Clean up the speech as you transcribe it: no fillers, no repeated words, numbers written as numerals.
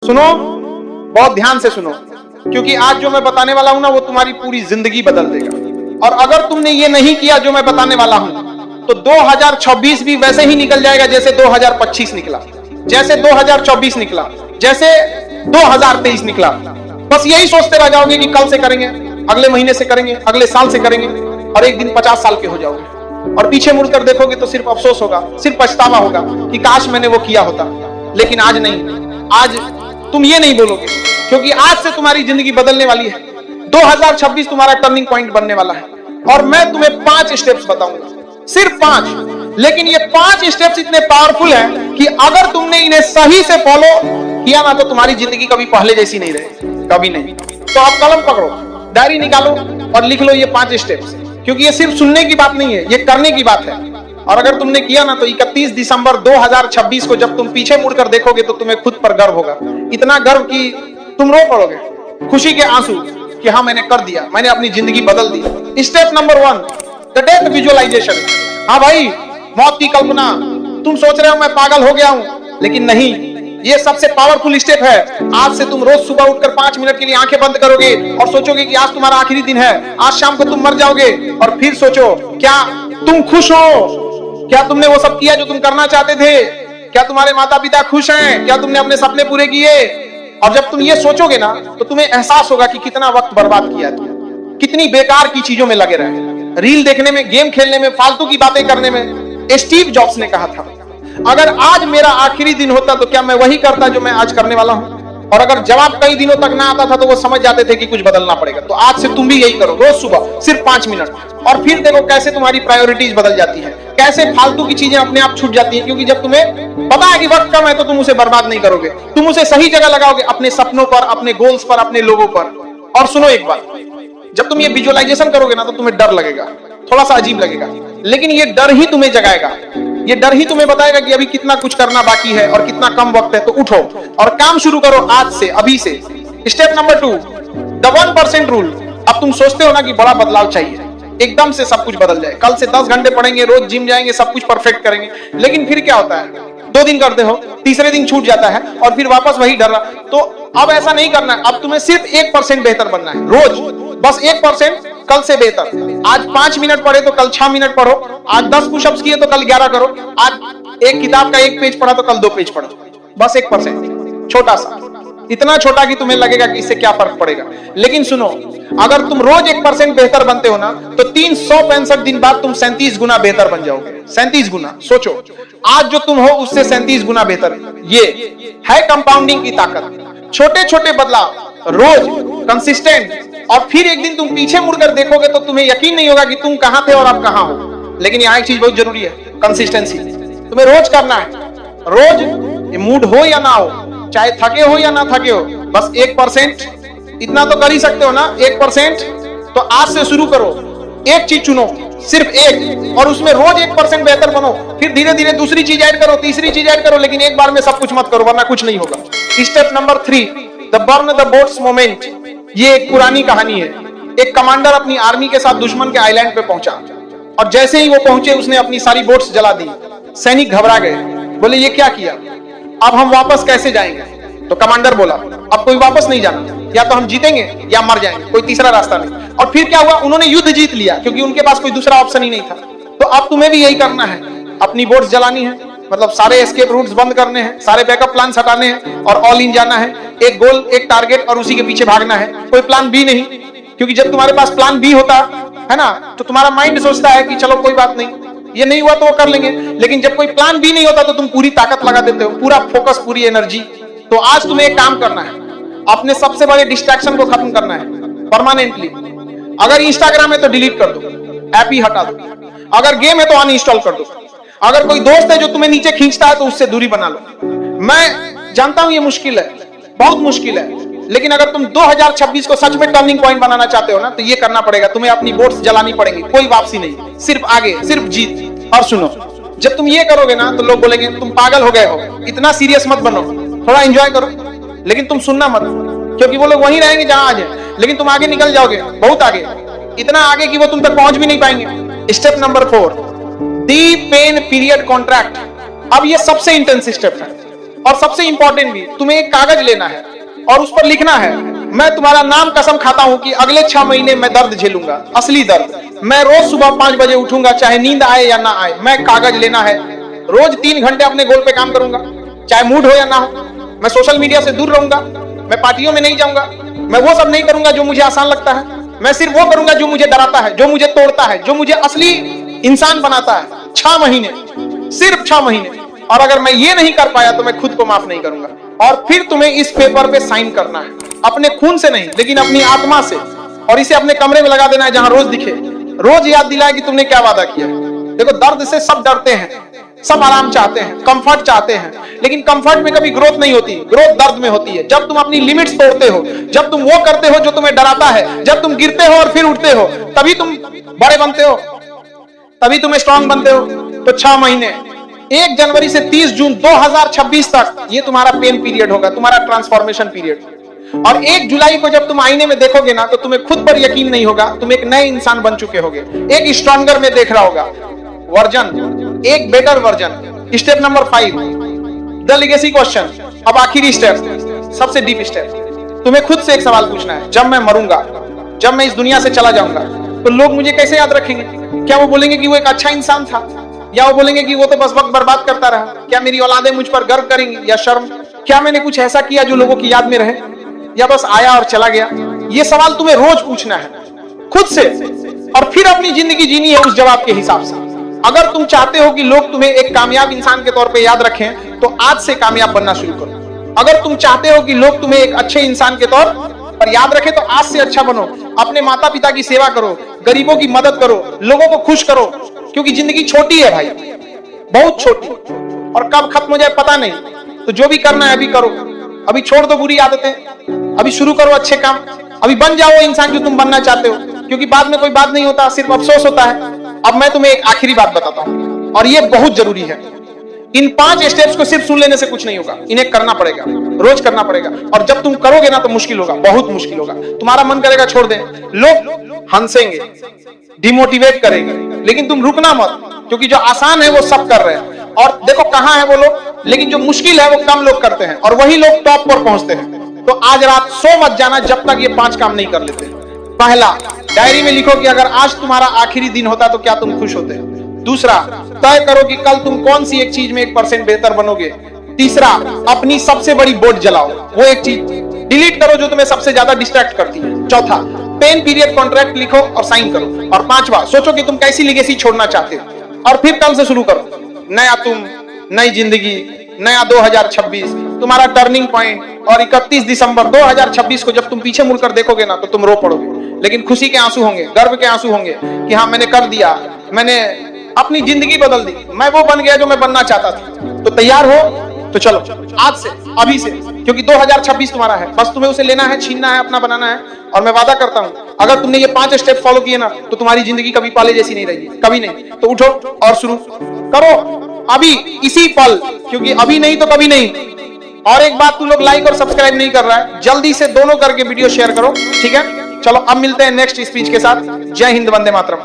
सुनो, बहुत ध्यान से सुनो, क्योंकि आज जो मैं बताने वाला हूं ना वो तुम्हारी पूरी जिंदगी बदल देगा। और अगर तुमने ये नहीं किया जो मैं बताने वाला हूं तो 2026 भी वैसे ही निकल जाएगा जैसे 2025 निकला, जैसे 2024 निकला, जैसे 2023 निकला। बस यही सोचते रह जाओगे कि कल से करेंगे, अगले महीने से करेंगे, अगले साल से करेंगे, और एक दिन 50 साल के हो जाओगे और पीछे मुड़कर देखोगे तो सिर्फ अफसोस होगा, सिर्फ पछतावा होगा कि काश मैंने वो किया होता। लेकिन आज नहीं, आज तुम ये नहीं बोलोगे, क्योंकि आज से तुम्हारी जिंदगी बदलने वाली है। 2026 तुम्हारा टर्निंग पॉइंट बनने वाला है और मैं तुम्हें 5 स्टेप्स बताऊंगा, सिर्फ 5। लेकिन ये 5 स्टेप्स इतने पावरफुल हैं कि अगर तुमने इन्हें सही से फॉलो किया ना तो तुम्हारी जिंदगी कभी पहले जैसी नहीं रहेगी, कभी नहीं। तो आप कलम पकड़ो, डायरी निकालो और लिख लो ये 5 स्टेप्स, क्योंकि ये सिर्फ सुनने की बात नहीं है, ये करने की बात है। और अगर तुमने किया ना तो 31 दिसंबर 2026 को जब तुम पीछे मुड़कर देखोगे तो तुम्हें खुद पर गर्व होगा, इतना गर्व कि तुम रो पड़ोगे, खुशी के आंसू कि हाँ मैंने कर दिया, मैंने अपनी जिंदगी बदल दी। Step number 1, the death visualization. हाँ भाई, मौत की कल्पना। तुम सोच रहे हो मैं पागल हो गया हूं, लेकिन नहीं, ये सबसे पावरफुल स्टेप है। आज से तुम रोज सुबह उठकर 5 मिनट के लिए आंखें बंद करोगे और सोचोगे कि आज तुम्हारा आखिरी दिन है, आज शाम को तुम मर जाओगे। और फिर सोचो, क्या तुम खुश हो? क्या तुमने वो सब किया जो तुम करना चाहते थे? क्या तुम्हारे माता पिता खुश हैं? क्या तुमने अपने सपने पूरे किए? और जब तुम ये सोचोगे ना तो तुम्हें एहसास होगा कि कितना वक्त बर्बाद किया तुम, कितनी बेकार की चीजों में लगे रहे, रील देखने में, गेम खेलने में, फालतू की बातें करने में। स्टीव जॉब्स ने कहा था, अगर आज मेरा आखिरी दिन होता तो क्या मैं वही करता जो मैं आज करने वाला हूं? और अगर जवाब कई दिनों तक ना आता था तो वो समझ जाते थे कि कुछ बदलना पड़ेगा। तो आज से तुम भी यही करो, रोज सुबह सिर्फ 5 मिनट, और फिर देखो कैसे तुम्हारी प्रायोरिटीज बदल जाती है, कैसे फालतू की चीजें अपने आप छूट जाती हैं। क्योंकि जब तुम्हें पता है कि वक्त कम है तो तुम उसे बर्बाद नहीं करोगे, तुम उसे सही जगह लगाओगे, अपने सपनों पर, अपने गोल्स पर, अपने लोगों पर। और सुनो एक बात, जब तुम ये विजुअलाइजेशन करोगे ना तो तुम्हें डर लगेगा, थोड़ा सा अजीब लगेगा, लेकिन ये डर ही तुम्हें जगाएगा, ये डर ही तुम्हें बताएगा कि अभी कितना कुछ करना बाकी है और कितना कम वक्त है। तो उठो और काम शुरू करो आज से, अभी से। Step number 2, the 1% rule. अब तुम सोचते हो ना कि बड़ा बदलाव चाहिए, एकदम से सब कुछ बदल जाए, कल से 10 घंटे पढ़ेंगे, रोज जिम जाएंगे, सब कुछ परफेक्ट करेंगे। लेकिन फिर क्या होता है, 2 दिन करते हो, तीसरे दिन छूट जाता है और फिर वापस वही डर। तो अब ऐसा नहीं करना है, अब तुम्हें सिर्फ 1% बेहतर बनना है रोज, बस 1% कल से बेहतर। आज 5 मिनट पढ़े तो कल 6 मिनट पढ़ो, आज 10 पुशअप्स किए तो कल 11 करो, आज एक किताब का 1 पेज पढ़ा तो कल 2 पेज पढ़ो। बस 1%, छोटा सा, इतना छोटा कि तुम्हें लगेगा कि इससे क्या फर्क पड़ेगा। लेकिन सुनो, अगर तुम रोज 1% बेहतर बनते हो ना तो 365 दिन बाद तुम 37 गुना बेहतर बन जाओगे। 37 गुना, सोचो, आज जो तुम हो उससे 37 गुना बेहतर। ये है कंपाउंडिंग की ताकत। छोटे छोटे बदलाव रोज, कंसिस्टेंट, और फिर एक दिन तुम पीछे मुड़कर देखोगे तो तुम्हें यकीन नहीं होगा कि तुम कहां थे और अब कहां हो। लेकिन यहां एक चीज बहुत जरूरी है, कंसिस्टेंसी। तुम्हें रोज करना है, रोज, मूड हो या ना हो, चाहे थके हो या ना थके हो, बस 1%, इतना तो कर ही सकते हो ना, 1%। तो आज से शुरू करो, एक चीज चुनो, सिर्फ एक, और उसमें रोज 1% बेहतर बनो। फिर धीरे धीरे दूसरी चीज ऐड करो, तीसरी चीज ऐड करो, लेकिन एक बार में सब कुछ मत करो वरना कुछ नहीं होगा। Step number 3, the burn the boats moment. ये एक पुरानी कहानी है। एक कमांडर अपनी आर्मी के साथ दुश्मन के आइलैंड पे पहुंचा और जैसे ही वो पहुंचे उसने अपनी सारी बोट्स जला दी। सैनिक घबरा गए, बोले ये क्या किया, अब हम वापस कैसे जाएंगे? तो कमांडर बोला, अब कोई वापस नहीं जाना, या तो हम जीतेंगे या मर जाएंगे, कोई तीसरा रास्ता नहीं। और फिर क्या हुआ, उन्होंने युद्ध जीत लिया क्योंकि उनके पास कोई दूसरा ऑप्शन ही नहीं था। तो अब तुम्हें भी यही करना है, अपनी बोट्स जलानी है, मतलब सारे एस्केप रूट्स बंद करने हैं, सारे बैकअप प्लान्स हटाने हैं और ऑल इन जाना है। एक गोल, एक टारगेट और उसी के पीछे भागना है, कोई प्लान बी नहीं। क्योंकि जब तुम्हारे पास प्लान बी होता है ना तो तुम्हारा माइंड सोचता है कि चलो कोई बात नहीं, ये नहीं हुआ तो वो कर लेंगे। लेकिन जब कोई प्लान बी नहीं होता तो तुम पूरी ताकत लगा देते हो, पूरा फोकस, पूरी एनर्जी। तो आज तुम्हें एक काम करना है, अपने सबसे बड़े डिस्ट्रैक्शन को खत्म करना है परमानेंटली। अगर इंस्टाग्राम है तो डिलीट कर दो, ऐप ही हटा दो। अगर गेम है तो अनइंस्टॉल कर दो। अगर कोई दोस्त है जो तुम्हें नीचे खींचता है तो उससे दूरी बना लो। मैं जानता हूं ये मुश्किल है, बहुत मुश्किल है, लेकिन अगर तुम 2026 को सच में टर्निंग पॉइंट बनाना चाहते हो ना तो ये करना पड़ेगा। तुम्हें अपनी बोट्स जलानी पड़ेगी, कोई वापसी नहीं, सिर्फ आगे, सिर्फ जीत। और सुनो, जब तुम ये करोगे ना तो लोग बोलेंगे तुम पागल हो गए हो, इतना सीरियस मत बनो, थोड़ा एंजॉय करो। लेकिन तुम सुनना मत, क्योंकि वो लोग वहीं रहेंगे जहां आज है, लेकिन तुम आगे निकल जाओगे, बहुत आगे, इतना आगे कि वो तुम तक पहुंच भी नहीं पाएंगे। स्टेप नंबर 4, दी पेन पीरियड कॉन्ट्रैक्ट। अब ये सबसे इंटेंस स्टेप है और सबसे इंपॉर्टेंट भी, तुम्हें एक कागज लेना है और उस पर लिखना है, मैं तुम्हारा नाम कसम खाता हूं कि अगले 6 महीने मैं दर्द झेलूंगा, असली दर्द। मैं रोज सुबह 5 बजे उठूंगा, चाहे नींद आए या ना आए। मैं कागज लेना है, रोज 3 घंटे अपने गोल पे काम करूंगा, चाहे मूड हो या ना हो। मैं सोशल मीडिया से दूर रहूंगा, मैं पार्टियों में नहीं जाऊंगा, मैं वो सब नहीं करूंगा जो मुझे आसान लगता है। मैं सिर्फ वो करूंगा जो मुझे डराता है, जो मुझे तोड़ता है, जो मुझे असली इंसान बनाता है। 6 महीने, सिर्फ 6 महीने। और अगर मैं ये नहीं कर पाया तो मैं खुद को माफ नहीं करूंगा। और फिर तुम्हें इस पेपर पे साइन करना है, अपने खून से नहीं लेकिन अपनी आत्मा से, और इसे अपने कमरे में लगा देना है जहां रोज दिखे, रोज याद दिलाए कि तुमने क्या वादा किया है। देखो, दर्द से सब डरते हैं, सब आराम चाहते हैं, कंफर्ट चाहते हैं, लेकिन कंफर्ट में कभी ग्रोथ नहीं होती, ग्रोथ दर्द में होती है। जब तुम अपनी लिमिट्स तोड़ते हो, जब तुम वो करते हो जो तुम्हें डराता है, जब तुम गिरते हो और फिर उठते हो, तभी तुम बड़े बनते हो, तभी तुम स्ट्रांग बनते हो। तो 6 महीने, 1 जनवरी से 30 जून 2026 तक ये तुम्हारा पेन पीरियड होगा, तुम्हारा ट्रांसफॉर्मेशन पीरियड। और 1 जुलाई को जब तुम आईने में देखोगे ना, तो तुम्हें खुद पर यकीन नहीं होगा, तुम एक नए इंसान बन चुके होगे, एक स्ट्रॉन्गर में देख रहा होगा वर्जन, एक better version. Step number 5, the legacy question. अब आखिरी स्टेप, सबसे डीप स्टेप। तुम्हें खुद से एक सवाल पूछना है, जब मैं मरूंगा, जब मैं इस दुनिया से चला जाऊंगा, तो लोग मुझे कैसे याद रखेंगे? क्या वो बोलेंगे कि वो एक अच्छा इंसान था, या वो बोलेंगे कि वो तो बस वक्त बर्बाद करता रहा? क्या मेरी औलादें मुझ पर गर्व करेंगी या शर्म? क्या मैंने कुछ ऐसा किया जो लोगों की याद में रहे, या बस आया और चला गया? ये सवाल तुम्हें रोज पूछना है खुद से, और फिर अपनी जिंदगी जीनी है उस जवाब के हिसाब से। अगर तुम चाहते हो कि लोग तुम्हें एक कामयाब इंसान के तौर पे याद रखें, तो आज से कामयाब बनना शुरू करो। अगर तुम चाहते हो कि लोग तुम्हें एक अच्छे इंसान के तौर पर याद रखें, तो आज से अच्छा बनो। अपने माता पिता की सेवा करो, गरीबों की मदद करो, लोगों को खुश करो, क्योंकि जिंदगी छोटी है भाई, बहुत छोटी, और कब खत्म हो जाए पता नहीं। तो जो भी करना है अभी करो, अभी छोड़ दो बुरी आदतें, अभी शुरू करो अच्छे काम, अभी बन जाओ वो इंसान जो तुम बनना चाहते हो, क्योंकि बाद में कोई बात नहीं होता, सिर्फ अफसोस होता है। अब मैं तुम्हें एक आखिरी बात बताता हूं, और ये बहुत जरूरी है। इन 5 स्टेप्स को सिर्फ सुन लेने से कुछ नहीं होगा, इन्हें करना पड़ेगा, रोज करना पड़ेगा। और जब तुम करोगे ना, तो मुश्किल होगा, बहुत मुश्किल होगा। तुम्हारा मन करेगा छोड़ दें, लोग हंसेंगे, डिमोटिवेट करेंगे, लेकिन तुम रुकना मत, क्योंकि जो आसान है वो सब कर रहे हैं। और देखो कहां है वो लोग, लेकिन जो मुश्किल है वो कम लोग करते हैं, और वही लोग टॉप पर पहुंचते हैं। तो आज रात सो मत जाना जब तक ये 5 काम नहीं कर लेते। पहला, डायरी में लिखो कि अगर आज तुम्हारा आखिरी दिन होता तो क्या तुम खुश होते। दूसरा, तय करो कि कल तुम कौन सी एक चीज में 1% बेहतर बनोगे। तीसरा, अपनी सबसे बड़ी बोर्ड जलाओ, वो एक चीज डिलीट करो जो तुम्हें सबसे ज्यादा डिस्ट्रैक्ट करती है। चौथा, पेन पीरियड कॉन्ट्रैक्ट लिखो और साइन करो। और 5वां, सोचो कि तुम कैसी लेगेसी छोड़ना चाहते हो, और फिर कल से शुरू करो। नया तुम, नई जिंदगी, नया 2026 तुम्हारा टर्निंग पॉइंट। और 31 दिसंबर 2026 को जब तुम पीछे मुड़कर देखोगे ना, तो तुम रो पड़ोगे, लेकिन खुशी के आंसू होंगे, गर्व के आंसू होंगे कि हाँ मैंने कर दिया, मैंने अपनी जिंदगी बदल दी, मैं वो बन गया जो मैं बनना चाहता था। तो तैयार हो तो चलो आज से, अभी से, क्योंकि 2026 तुम्हारा है, बस तुम्हें उसे लेना है, छीनना है, अपना बनाना है। और मैं वादा करता हूं, अगर तुमने ये 5 स्टेप फॉलो किए ना, तो तुम्हारी जिंदगी कभी पहले जैसी नहीं रहेगी, कभी नहीं। तो उठो और शुरू करो अभी, इसी पल, क्योंकि अभी नहीं तो कभी नहीं। और एक बात, तू लोग लाइक और सब्सक्राइब नहीं कर रहा है, जल्दी से दोनों करके वीडियो शेयर करो, ठीक है? चलो अब मिलते हैं नेक्स्ट स्पीच के साथ। जय हिंद, वंदे मातरम।